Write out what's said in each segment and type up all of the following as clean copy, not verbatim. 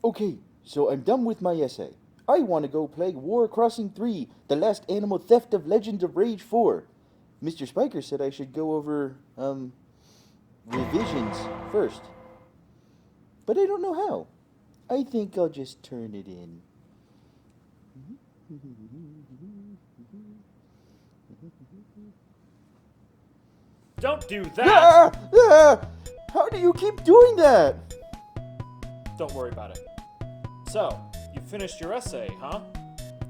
Okay, so I'm done with my essay. I want to go play War Crossing 3, The Last Animal Theft of Legends of Rage 4. Mr. Spiker said I should go over, revisions first. But I don't know how. I think I'll just turn it in. Don't do that! How do you keep doing that? Don't worry about it. So, you finished your essay, huh?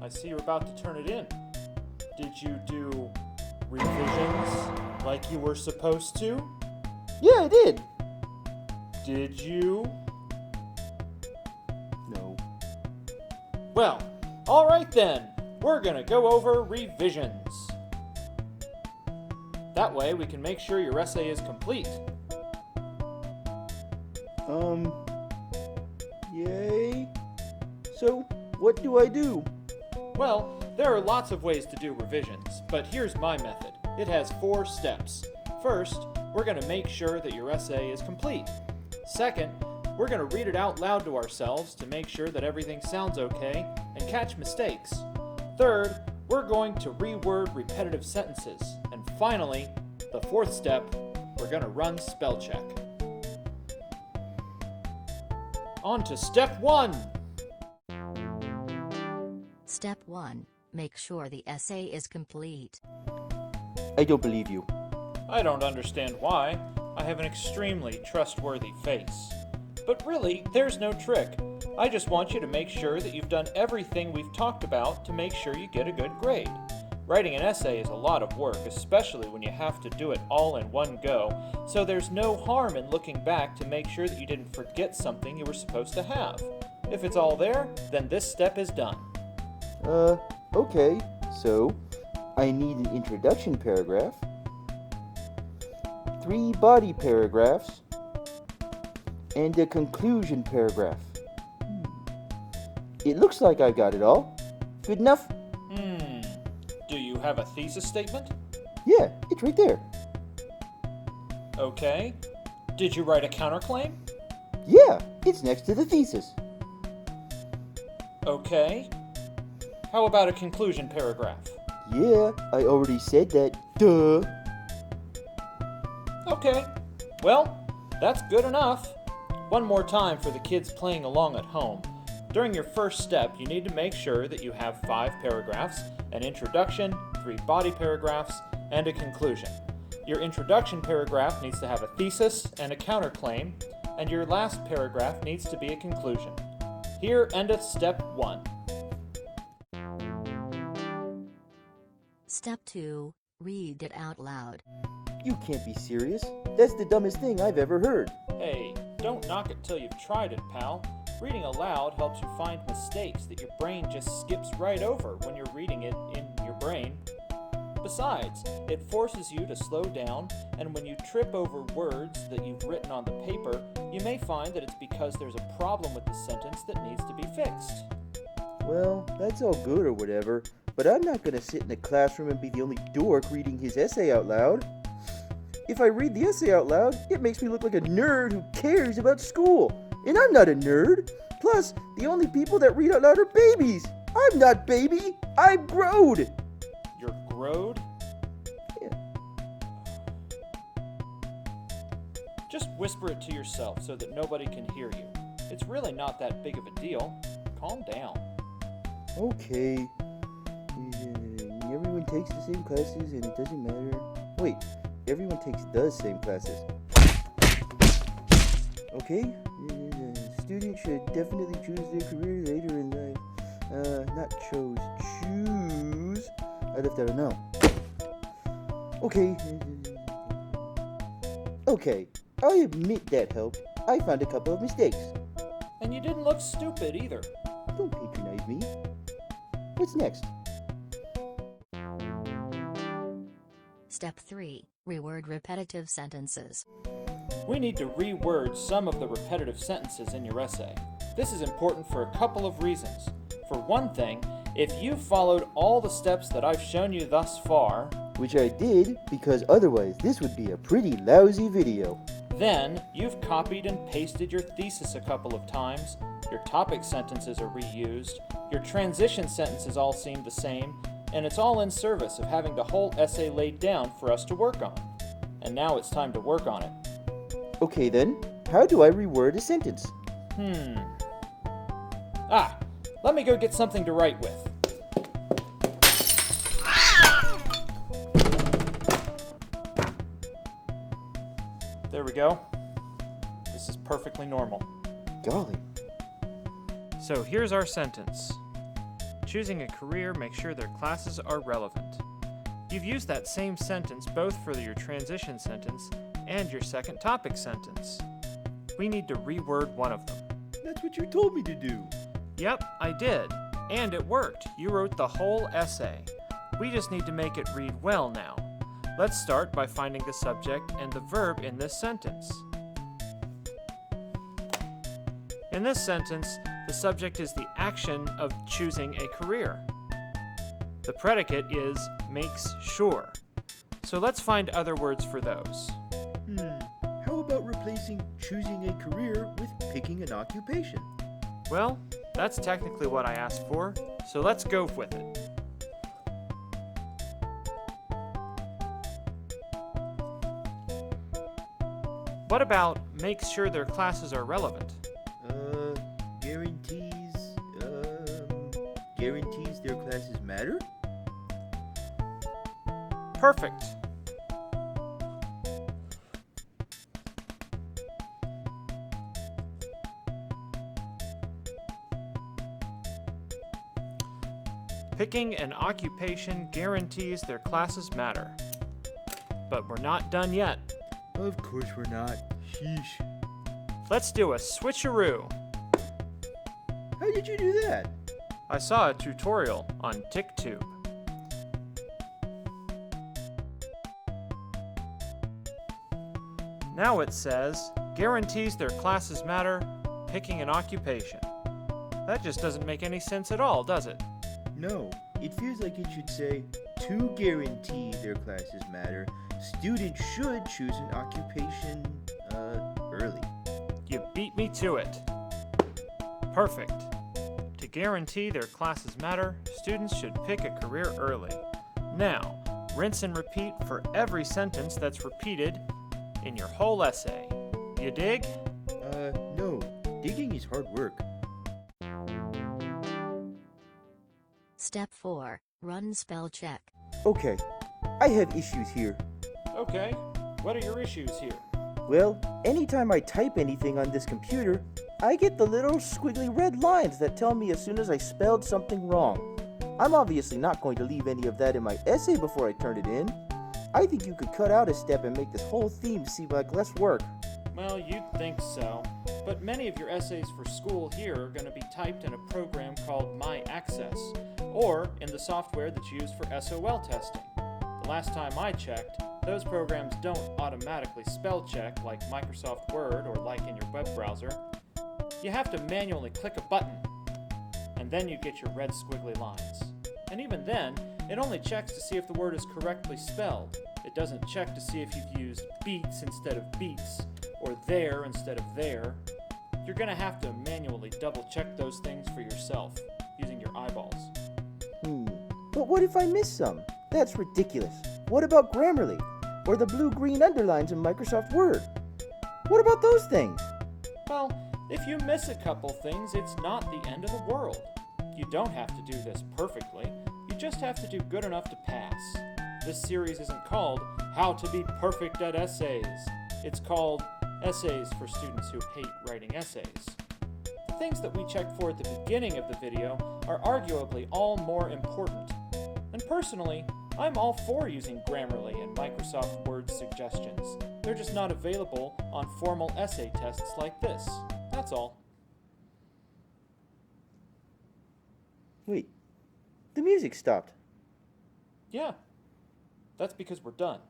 I see you're about to turn it in. Did you do revisions like you were supposed to? Yeah, I did. Did you? No. Well, alright then. We're gonna go over revisions. That way we can make sure your essay is complete. Yay. So, what do I do? Well, there are lots of ways to do revisions, but here's my method. It has 4 steps. First, we're going to make sure that your essay is complete. Second, we're going to read it out loud to ourselves to make sure that everything sounds okay and catch mistakes. Third, we're going to reword repetitive sentences. And finally, the 4th step, we're going to run spell check. On to step 1! Step 1. Make sure the essay is complete. I don't believe you. I don't understand why. I have an extremely trustworthy face. But really, there's no trick. I just want you to make sure that you've done everything we've talked about to make sure you get a good grade. Writing an essay is a lot of work, especially when you have to do it all in one go, so there's no harm in looking back to make sure that you didn't forget something you were supposed to have. If it's all there, then this step is done. Okay. So, I need an introduction paragraph, 3 body paragraphs, and a conclusion paragraph. It looks like I got it all. Good enough? Do you have a thesis statement? Yeah, it's right there. Okay. Did you write a counterclaim? Yeah, it's next to the thesis. Okay. How about a conclusion paragraph? Yeah, I already said that. Duh. Okay. Well, that's good enough. One more time for the kids playing along at home. During your first step, you need to make sure that you have 5 paragraphs, an introduction, 3 body paragraphs, and a conclusion. Your introduction paragraph needs to have a thesis and a counterclaim, and your last paragraph needs to be a conclusion. Here endeth step 1. Step 2. Read it out loud. You can't be serious. That's the dumbest thing I've ever heard. Hey, don't knock it till you've tried it, pal. Reading aloud helps you find mistakes that your brain just skips right over when you're reading it in your brain. Besides, it forces you to slow down, and when you trip over words that you've written on the paper, you may find that it's because there's a problem with the sentence that needs to be fixed. Well, that's all good or whatever, but I'm not gonna sit in a classroom and be the only dork reading his essay out loud. If I read the essay out loud, it makes me look like a nerd who cares about school. And I'm not a nerd. Plus, the only people that read out loud are babies. I'm not baby. I'm growed. You're growed? Yeah. Just whisper it to yourself so that nobody can hear you. It's really not that big of a deal. Calm down. Okay. Everyone takes the same classes and it doesn't matter. Wait, everyone takes the same classes. Okay. Students should definitely choose their career later in life. Not chose. Choose. I left out a no. Okay. Okay. I admit that helped. I found a couple of mistakes. And you didn't look stupid either. Don't patronize me. What's next? Step 3. Reword repetitive sentences. We need to reword some of the repetitive sentences in your essay. This is important for a couple of reasons. For one thing, if you followed all the steps that I've shown you thus far, Which I did because otherwise this would be a pretty lousy video. Then, you've copied and pasted your thesis a couple of times, your topic sentences are reused, your transition sentences all seem the same, and it's all in service of having the whole essay laid down for us to work on. And now it's time to work on it. Okay then, how do I reword a sentence? Let me go get something to write with. There we go. This is perfectly normal. Golly. So here's our sentence. Choosing a career makes sure their classes are relevant. You've used that same sentence both for your transition sentence and your second topic sentence. We need to reword one of them. That's what you told me to do. Yep, I did. And it worked. You wrote the whole essay. We just need to make it read well now. Let's start by finding the subject and the verb in this sentence. In this sentence, the subject is the action of choosing a career. The predicate is makes sure. So let's find other words for those. How about replacing choosing a career with picking an occupation? Well, that's technically what I asked for, so let's go with it. What about makes sure their classes are relevant? Guarantees their classes matter? Perfect. Picking an occupation guarantees their classes matter. But we're not done yet. Of course we're not. Sheesh. Let's do a switcheroo. How did you do that? I saw a tutorial on TickTube. Now it says, guarantees their classes matter, picking an occupation. That just doesn't make any sense at all, does it? No, it feels like it should say, to guarantee their classes matter, students should choose an occupation, early. You beat me to it. Perfect. To guarantee their classes matter, students should pick a career early. Now, rinse and repeat for every sentence that's repeated in your whole essay. You dig? No. Digging is hard work. Step 4. Run spell check. Okay, I have issues here. Okay, what are your issues here? Well, anytime I type anything on this computer, I get the little squiggly red lines that tell me as soon as I spelled something wrong. I'm obviously not going to leave any of that in my essay before I turn it in. I think you could cut out a step and make this whole theme seem like less work. Well, you'd think so, but many of your essays for school here are going to be typed in a program called My Access, or in the software that's used for SOL testing. The last time I checked, those programs don't automatically spell check like Microsoft Word or like in your web browser. You have to manually click a button, and then you get your red squiggly lines. And even then, it only checks to see if the word is correctly spelled. It doesn't check to see if you've used beats instead of beats, or there instead of there. You're going to have to manually double check those things for yourself, using your eyeballs. But what if I miss some? That's ridiculous. What about Grammarly? Or the blue-green underlines in Microsoft Word? What about those things? Well, if you miss a couple things, it's not the end of the world. You don't have to do this perfectly. You just have to do good enough to pass. This series isn't called How to Be Perfect at Essays. It's called Essays for Students Who Hate Writing Essays. The things that we check for at the beginning of the video are arguably all more important. And personally, I'm all for using Grammarly and Microsoft Word suggestions. They're just not available on formal essay tests like this. That's all. Wait, the music stopped. Yeah, that's because we're done.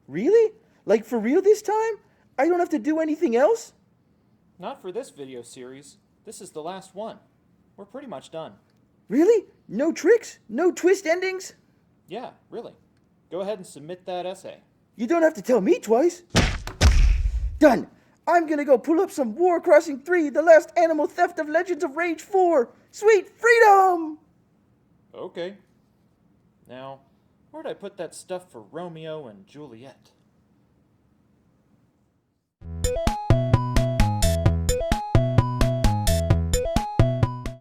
Really? Like for real this time? I don't have to do anything else? Not for this video series. This is the last one. We're pretty much done. Really? No tricks? No twist endings? Yeah, really. Go ahead and submit that essay. You don't have to tell me twice. Done. I'm gonna go pull up some War Crossing 3, The Last Animal Theft of Legends of Rage 4. Sweet freedom! Okay. Now, where'd I put that stuff for Romeo and Juliet?